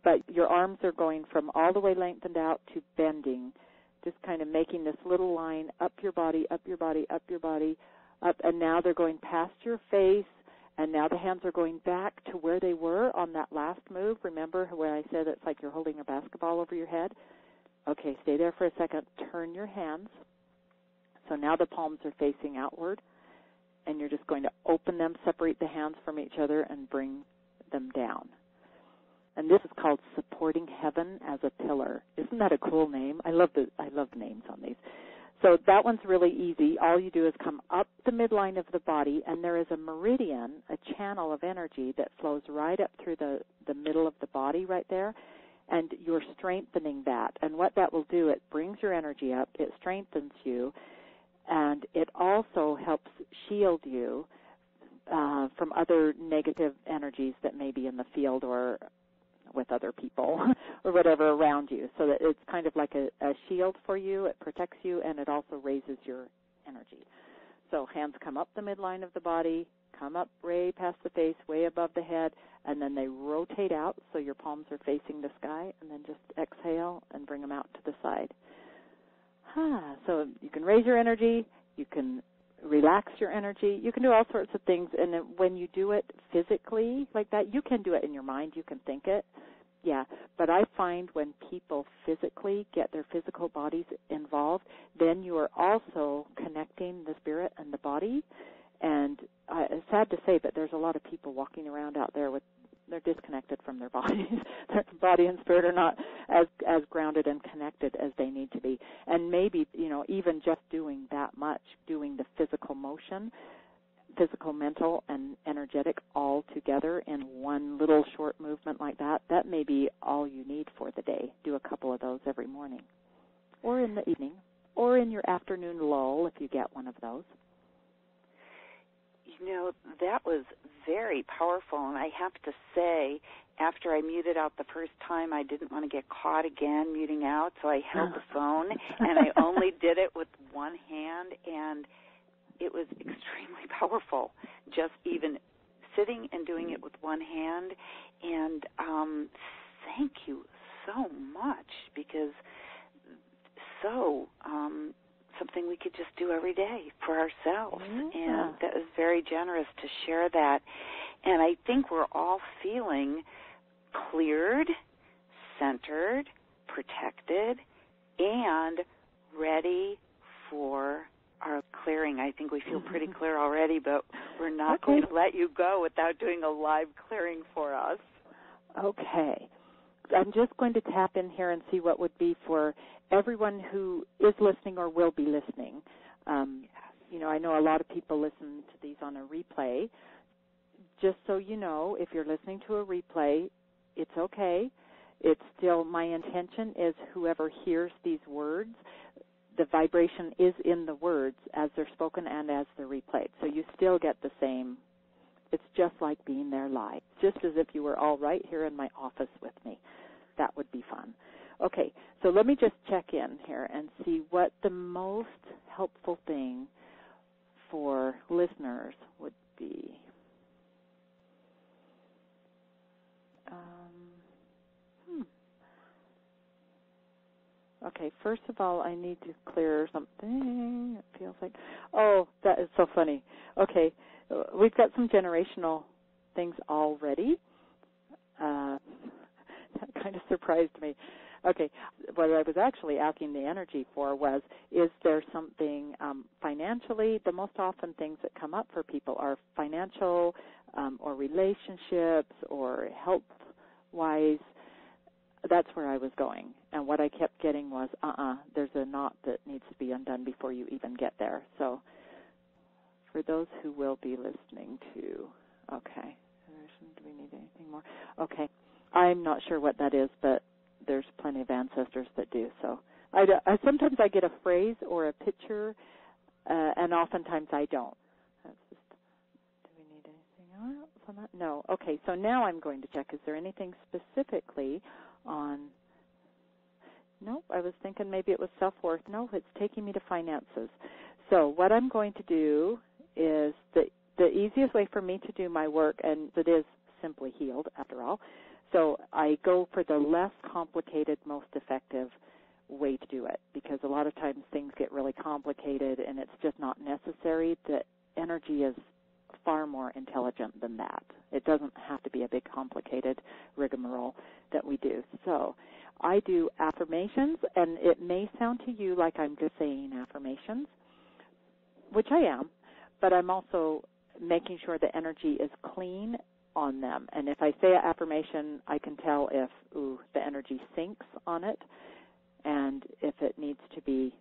but your arms are going from all the way lengthened out to bending, just kind of making this little line up your body, up your body, up your body, up, and now they're going past your face, and now the hands are going back to where they were on that last move. Remember where I said it's like you're holding a basketball over your head? Okay, stay there for a second. Turn your hands. So now the palms are facing outward, and you're just going to open them, separate the hands from each other, and bring them down. And this is called supporting heaven as a pillar. Isn't that a cool name? I love names on these. So that one's really easy. All you do is come up the midline of the body, and there is a meridian, a channel of energy that flows right up through the middle of the body right there, and you're strengthening that. And what that will do, it brings your energy up, it strengthens you, and it also helps shield you from other negative energies that may be in the field or with other people or whatever around you, so that it's kind of like a shield for you. It protects you, and it also raises your energy. So hands come up the midline of the body, come up way past the face, way above the head, and then they rotate out so your palms are facing the sky, and then just exhale and bring them out to the side. So you can raise your energy, you can relax your energy, you can do all sorts of things, and when you do it physically like that, you can do it in your mind, you can think it, but I find when people physically get their physical bodies involved, then you are also connecting the spirit and the body, and it's sad to say, but there's a lot of people walking around out there they're disconnected from their bodies. Their body and spirit are not as grounded and connected as they need to be. And maybe, even just doing that much, doing the physical motion, physical, mental, and energetic all together in one little short movement like that, that may be all you need for the day. Do a couple of those every morning, or in the evening, or in your afternoon lull if you get one of those. That was very powerful, and I have to say, after I muted out the first time, I didn't want to get caught again muting out, so I held the phone, and I only did it with one hand, and it was extremely powerful, just even sitting and doing it with one hand, and thank you so much, because something we could just do every day for ourselves. And that was very generous to share that. And I think we're all feeling cleared, centered, protected, and ready for our clearing. I think we feel pretty clear already, but we're not going to let you go without doing a live clearing for us. Okay. I'm just going to tap in here and see what would be for everyone who is listening or will be listening. I know a lot of people listen to these on a replay. Just so you know, if you're listening to a replay, it's okay. It's still, my intention is whoever hears these words, the vibration is in the words as they're spoken and as they're replayed. So you still get the same. It's just like being there live, just as if you were all right here in my office with me. That would be fun. Okay, so let me just check in here and see what the most helpful thing for listeners would be. Okay, first of all, I need to clear something. It feels like, oh, that is so funny. Okay, we've got some generational things already. That kind of surprised me. Okay, what I was actually asking the energy for was, is there something financially? The most often things that come up for people are financial or relationships or health-wise. That's where I was going. And what I kept getting was, there's a knot that needs to be undone before you even get there. So for those who will be listening to, okay, do we need anything more? Okay, I'm not sure what that is, but there's plenty of ancestors that do. So sometimes I get a phrase or a picture, and oftentimes I don't. That's just, do we need anything else on that? No. Okay, so now I'm going to check. Is there anything specifically on? Nope, I was thinking maybe it was self-worth. No, it's taking me to finances. So what I'm going to do is the easiest way for me to do my work, and it is simply healed after all, so I go for the less complicated, most effective way to do it, because a lot of times things get really complicated and it's just not necessary. The energy is far more intelligent than that. It doesn't have to be a big complicated rigmarole that we do. So I do affirmations, and it may sound to you like I'm just saying affirmations, which I am, but I'm also making sure the energy is clean on them. And if I say an affirmation, I can tell if the energy sinks on it and if it needs to be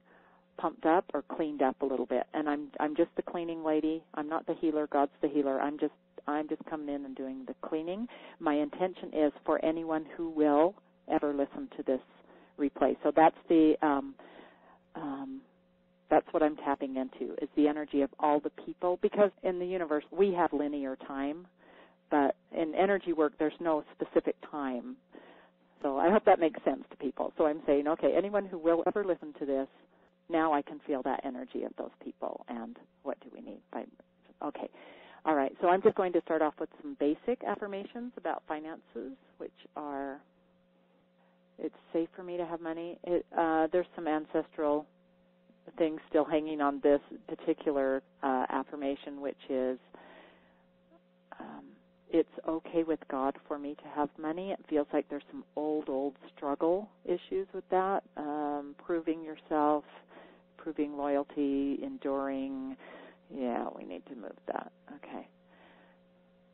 pumped up or cleaned up a little bit. And I'm just the cleaning lady. I'm not the healer. God's the healer. I'm just coming in and doing the cleaning. My intention is for anyone who will ever listen to this replay. So that's that's what I'm tapping into, is the energy of all the people, because in the universe we have linear time, but in energy work there's no specific time. So I hope that makes sense to people. So I'm saying, okay, anyone who will ever listen to this, now I can feel that energy of those people, and what do we need? Okay. All right, so I'm just going to start off with some basic affirmations about finances, which are, it's safe for me to have money. There's some ancestral things still hanging on this particular affirmation, which is, it's okay with God for me to have money. It feels like there's some old struggle issues with that, proving yourself, proving loyalty, enduring. Yeah, we need to move that. Okay.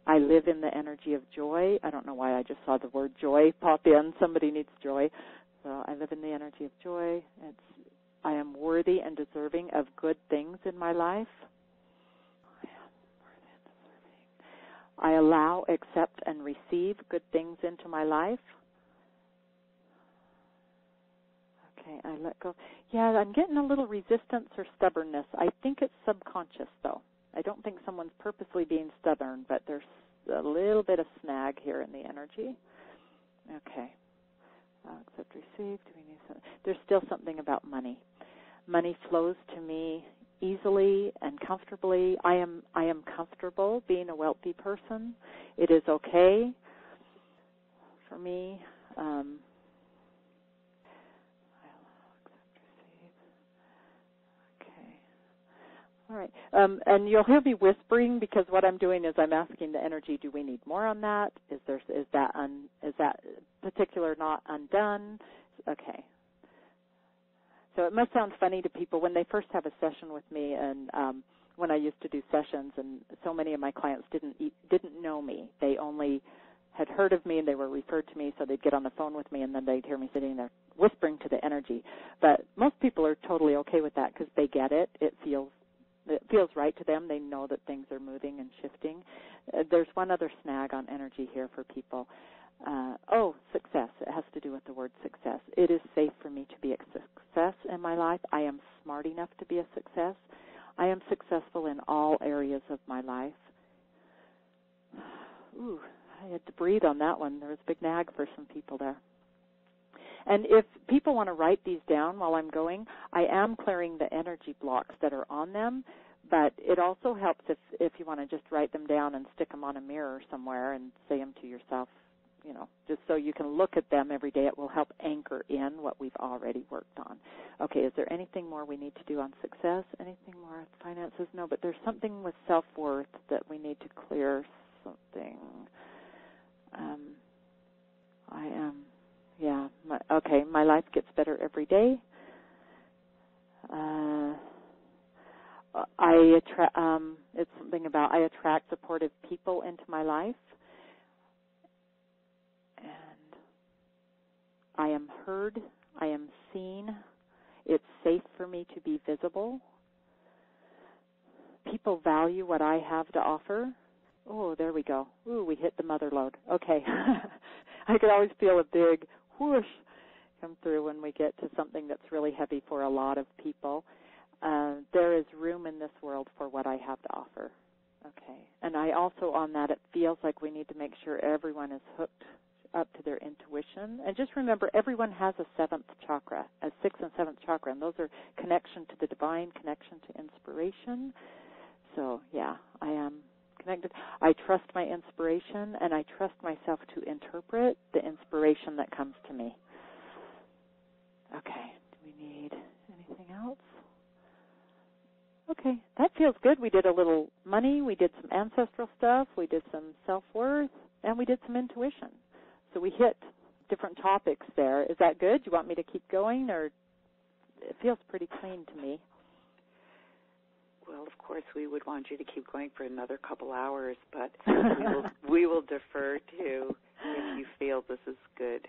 I live in the energy of joy. I don't know why I just saw the word joy pop in. Somebody needs joy. So I live in the energy of joy. I am worthy and deserving of good things in my life. I allow, accept, and receive good things into my life. Okay, I let go. Yeah, I'm getting a little resistance or stubbornness. I think it's subconscious, though. I don't think someone's purposely being stubborn, but there's a little bit of snag here in the energy. Okay. Accept, receive. Do we need something? There's still something about money. Money flows to me easily and comfortably. I am comfortable being a wealthy person. It is okay for me. All right. And you'll hear me whispering, because what I'm doing is I'm asking the energy, do we need more on that? Is that particular knot undone? Okay. So it must sound funny to people when they first have a session with me, and when I used to do sessions, and so many of my clients didn't know me. They only had heard of me, and they were referred to me, so they'd get on the phone with me, and then they'd hear me sitting there whispering to the energy. But most people are totally okay with that because they get it. It feels They know that things are moving and shifting. There's one other snag on energy here for people. Success. It has to do with the word success. It is safe for me to be a success in my life. I am smart enough to be a success. I am successful in all areas of my life. Ooh, I had to breathe on that one. There was a big nag for some people there. And if people want to write these down while I'm going, I am clearing the energy blocks that are on them, but it also helps if you want to just write them down and stick them on a mirror somewhere and say them to yourself, just so you can look at them every day. It will help anchor in what we've already worked on. Okay, is there anything more we need to do on success? Anything more with finances? No, but there's something with self-worth that we need to clear something. My life gets better every day. It's something about I attract supportive people into my life. And I am heard. I am seen. It's safe for me to be visible. People value what I have to offer. Oh, there we go. Ooh, we hit the mother lode. Okay. I could always feel a big whoosh come through when we get to something that's really heavy for a lot of people. There is room in this world for what I have to offer. Okay. And I also, on that, it feels like we need to make sure everyone is hooked up to their intuition. And just remember, everyone has a seventh chakra, a sixth and seventh chakra, and those are connection to the divine, connection to inspiration. So, yeah, I am connected. I trust my inspiration, and I trust myself to interpret the inspiration that comes to me. Okay, do we need anything else? Okay, that feels good. We did a little money, we did some ancestral stuff, we did some self-worth, and we did some intuition. So we hit different topics there. Is that good? Do you want me to keep going, or it feels pretty clean to me? Well, of course, we would want you to keep going for another couple hours, but we will defer to if you feel this is good.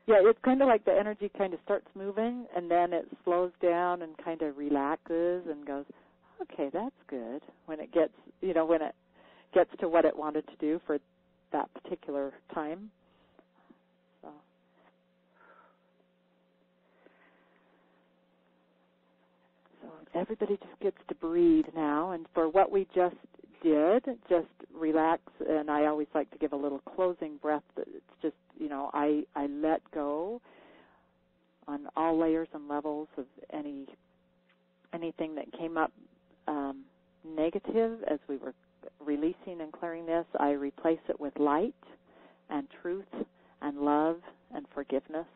Yeah, it's kind of like the energy kind of starts moving, and then it slows down and kind of relaxes and goes, okay, that's good, when it gets, when it gets to what it wanted to do for that particular time. So everybody just gets to breathe now, and for what we just did, just relax, and I always like to give a little closing breath. It's just, I let go on all layers and levels of anything that came up negative as we were releasing and clearing this. I replace it with light and truth and love and forgiveness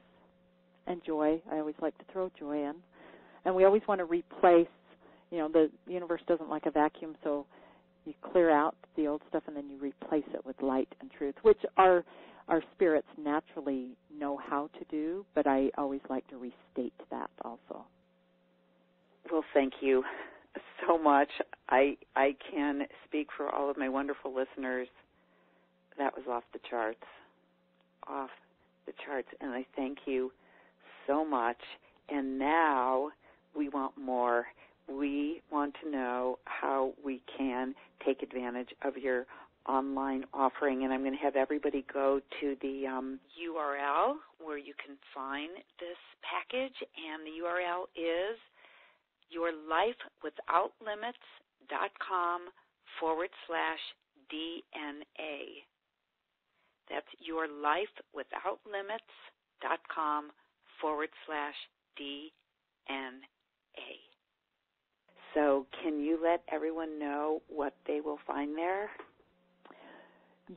and joy. I always like to throw joy in. And we always want to replace, the universe doesn't like a vacuum, so you clear out the old stuff and then you replace it with light and truth, which our spirits naturally know how to do, but I always like to restate that also. Well, thank you so much. I can speak for all of my wonderful listeners. That was off the charts, and I thank you so much. And now we want more. We want to know how we can take advantage of your online offering, and I'm going to have everybody go to the URL where you can find this package, and the URL is yourlifewithoutlimits.com/DNA. That's yourlifewithoutlimits.com/DNA. So can you let everyone know what they will find there?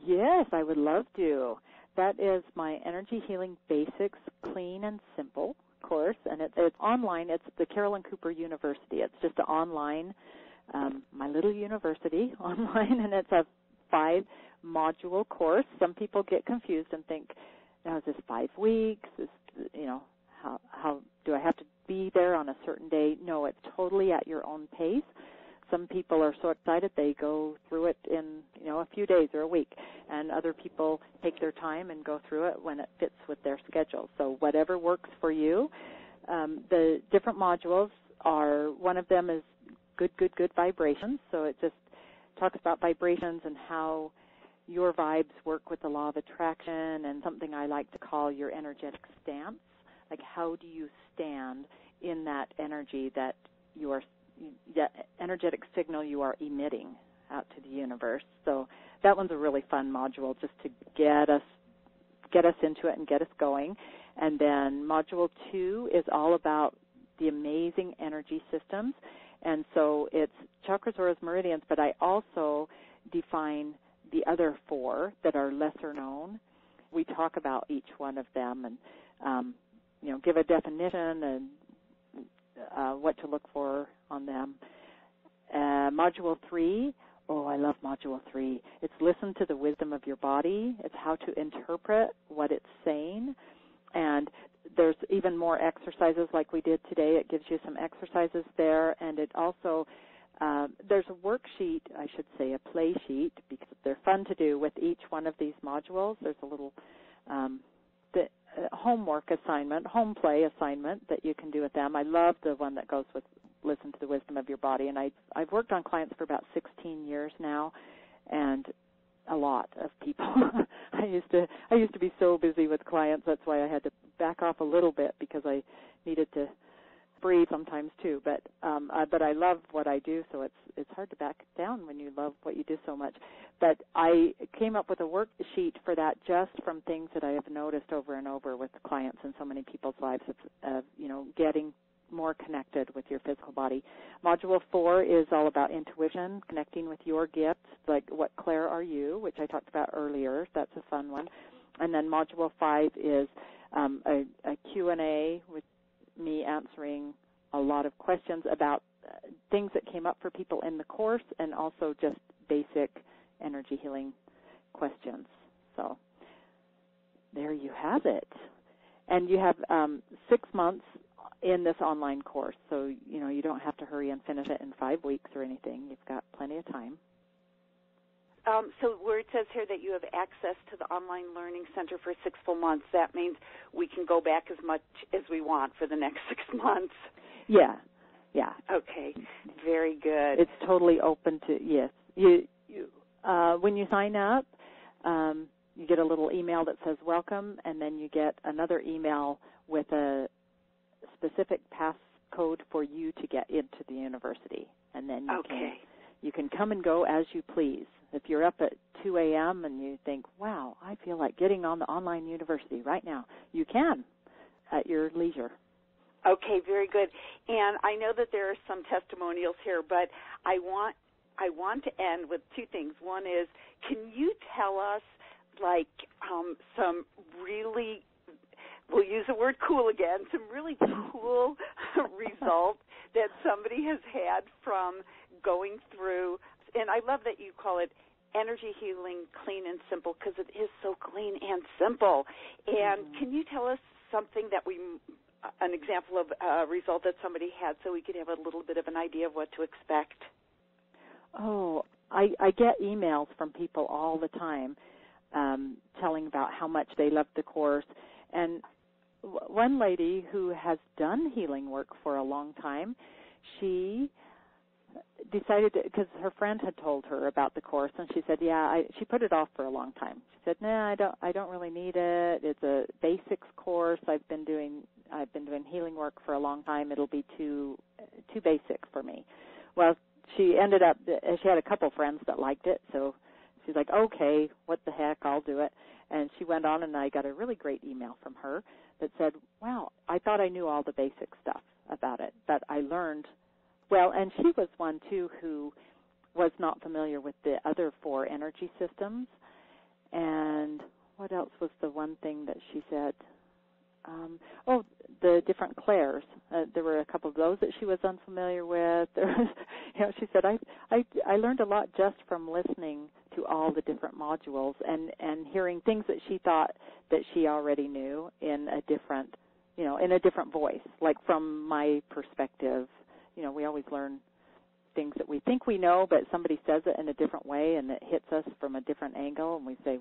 Yes, I would love to. That is my Energy Healing Basics Clean and Simple course, and it's online. It's the Carolyn Cooper University. It's just an online, my little university online, and it's a 5-module course. Some people get confused and think, is this 5 weeks? How do I have to be there on a certain day? No, it's totally at your own pace. Some people are so excited they go through it in, a few days or a week, and other people take their time and go through it when it fits with their schedule. So whatever works for you. The different modules are, one of them is good vibrations. So it just talks about vibrations and how your vibes work with the law of attraction, and something I like to call your energetic stance. Like, how do you stand in that energy that energetic signal you are emitting out to the universe? So that one's a really fun module just to get us into it and get us going. And then module 2 is all about the amazing energy systems. And so it's chakras, auras, meridians, but I also define the other 4 that are lesser known. We talk about each one of them and, give a definition and what to look for on them. Module 3, I love module 3. It's listen to the wisdom of your body. It's how to interpret what it's saying. And there's even more exercises like we did today. It gives you some exercises there. And it also, there's a worksheet, I should say, a play sheet, because they're fun to do with each one of these modules. There's a little homework assignment, home play assignment that you can do with them. I love the one that goes with listen to the wisdom of your body. And I've worked on clients for about 16 years now, and a lot of people. I used to be so busy with clients. That's why I had to back off a little bit, because I needed to breathe sometimes too. But I love what I do, so it's hard to back down when you love what you do so much. But I came up with a worksheet for that just from things that I have noticed over and over with clients in so many people's lives of getting more connected with your physical body. Module 4 is all about intuition, connecting with your gifts, like what Claire are you, which I talked about earlier. That's a fun one. And then Module 5 is a Q&A with me answering a lot of questions about things that came up for people in the course, and also just basic energy healing questions. So there you have it. And you have 6 months in this online course, so you don't have to hurry and finish it in 5 weeks or anything. You've got plenty of time. So where it says here that you have access to the Online Learning Center for 6 full months, that means we can go back as much as we want for the next 6 months? Yeah. Okay, very good. It's totally open to, yes. When you sign up, you get a little email that says welcome, and then you get another email with a specific passcode for you to get into the university. And then you can come and go as you please. If you're up at 2 a.m. and you think, wow, I feel like getting on the online university right now, you can at your leisure. Okay, very good. And I know that there are some testimonials here, but I want to end with 2 things. One is, can you tell us, some really, we'll use the word cool again, some really cool results that somebody has had from going through, and I love that you call it energy healing clean and simple, because it is so clean and simple. And can you tell us something an example of a result that somebody had, so we could have a little bit of an idea of what to expect? Oh, I get emails from people all the time telling about how much they loved the course. And one lady who has done healing work for a long time, she decided to, because her friend had told her about the course, and she said, she put it off for a long time. She said, I don't really need it. It's a basics course. I've been doing healing work for a long time. It'll be too basic for me. Well, she ended up, she had a couple friends that liked it, so she's like, okay, what the heck, I'll do it. And she went on, and I got a really great email from her that said, wow, I thought I knew all the basic stuff about it, but I learned, well, and she was one, too, who was not familiar with the other 4 energy systems. And what else was the one thing that she said? The different clairs. There were a couple of those that she was unfamiliar with. There was, she said, I learned a lot just from listening to all the different modules and hearing things that she thought that she already knew in a different voice, like from my perspective. We always learn things that we think we know, but somebody says it in a different way, and it hits us from a different angle, and we say,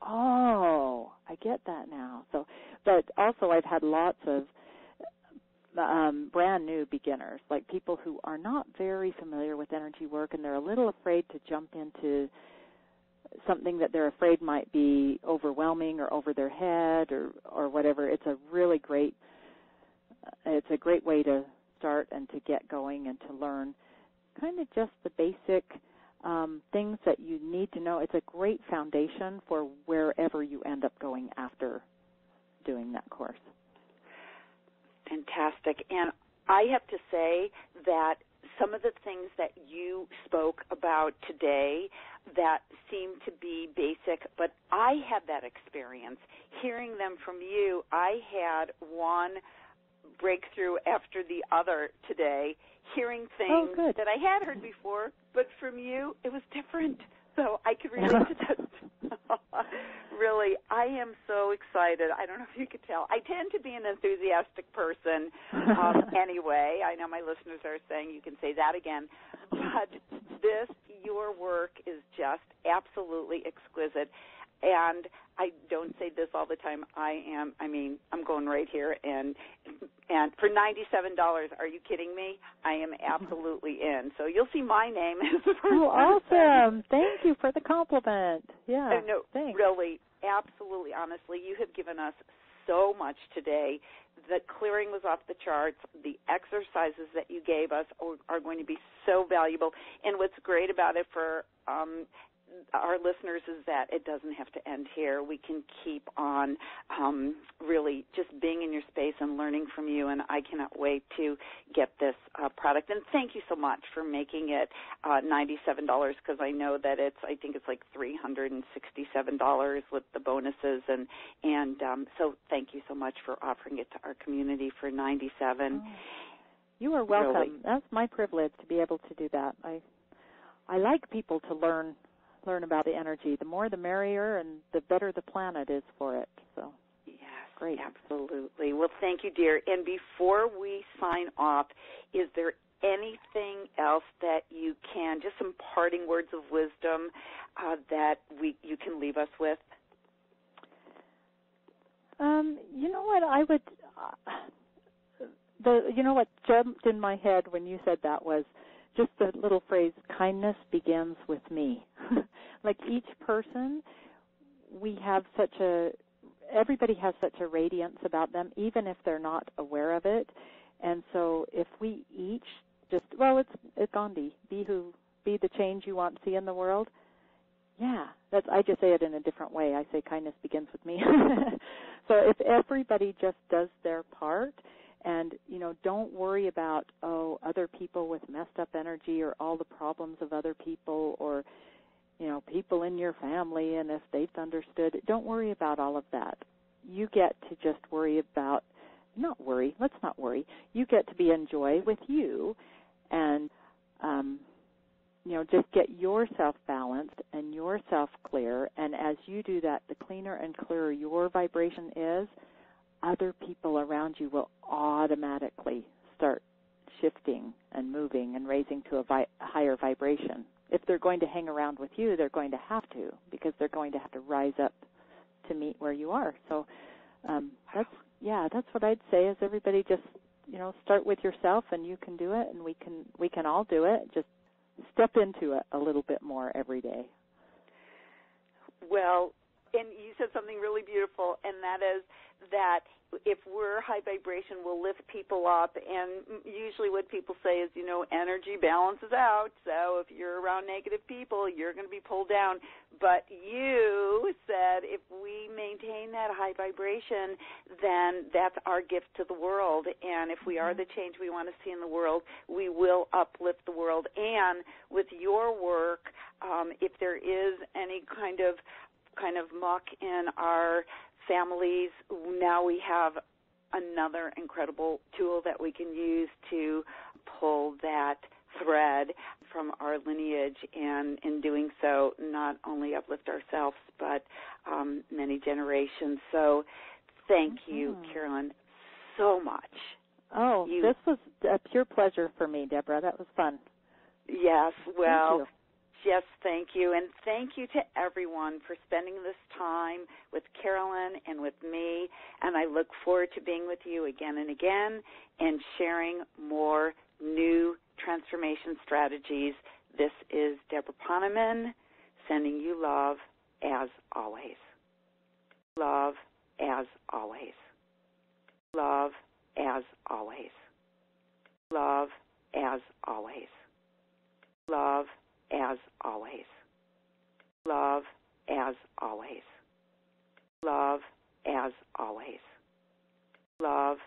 oh, I get that now. So, but also I've had lots of brand new beginners, like people who are not very familiar with energy work and they're a little afraid to jump into something that they're afraid might be overwhelming or over their head or whatever. It's a really great way to start and to get going and to learn kind of just the basic things that you need to know. It's a great foundation for wherever you end up going after doing that course. Fantastic. And I have to say that some of the things that you spoke about today that seem to be basic, but I had that experience. Hearing them from you, I had one breakthrough after the other today, hearing things that I had heard before, but from you, it was different. So I could relate to that. Really, I am so excited. I don't know if you could tell. I tend to be an enthusiastic person anyway. I know my listeners are saying you can say that again. But your work is just absolutely exquisite. And I don't say this all the time. I'm going right here. And for $97, are you kidding me? I am absolutely in. So you'll see my name as the first awesome. Thank you for the compliment. Yeah. No, thanks. Really, absolutely, honestly, you have given us so much today. The clearing was off the charts. The exercises that you gave us are going to be so valuable. And what's great about it for our listeners is that it doesn't have to end here. We can keep on really just being in your space and learning from you, and I cannot wait to get this product. And thank you so much for making it $97, because I know that I think it's like $367 with the bonuses, and so thank you so much for offering it to our community for $97. Oh, you are welcome. Really. That's my privilege to be able to do that. I like people to learn about the energy. The more the merrier, and the better the planet is for it. So, yes, great. Absolutely. Well, thank you, dear. And before we sign off, is there anything else that you can, just some parting words of wisdom that you can leave us with? You know what I would. What jumped in my head when you said that was just the little phrase, kindness begins with me. Like each person, everybody has such a radiance about them, even if they're not aware of it. And so if we each it's Gandhi, be the change you want to see in the world. Yeah, I just say it in a different way. I say kindness begins with me. So if everybody just does their part, and, don't worry about, other people with messed up energy or all the problems of other people or, people in your family and if they've understood it. Don't worry about all of that. You get to just let's not worry. You get to be in joy with you and, just get yourself balanced and yourself clear. And as you do that, the cleaner and clearer your vibration is, other people around you will automatically start shifting and moving and raising to a higher vibration. If they're going to hang around with you, they're going to have to, because they're going to have to rise up to meet where you are. So that's what I'd say is everybody just, start with yourself, and you can do it, and we can all do it. Just step into it a little bit more every day. Well, and you said something really beautiful, and that is that if we're high vibration, we'll lift people up. And usually what people say is, energy balances out. So if you're around negative people, you're going to be pulled down. But you said if we maintain that high vibration, then that's our gift to the world. And if we are the change we want to see in the world, we will uplift the world. And with your work, if there is any kind of muck in our families, now we have another incredible tool that we can use to pull that thread from our lineage, and in doing so, not only uplift ourselves, but many generations. So thank you, Carolyn, so much. Oh, this was a pure pleasure for me, Deborah. That was fun. Yes, well, Yes, thank you. And thank you to everyone for spending this time with Carolyn and with me. And I look forward to being with you again and again and sharing more new transformation strategies. This is Deborah Poneman sending you love as always. Love as always. Love as always. Love as always. Love as always. Love as always. Love as always. Love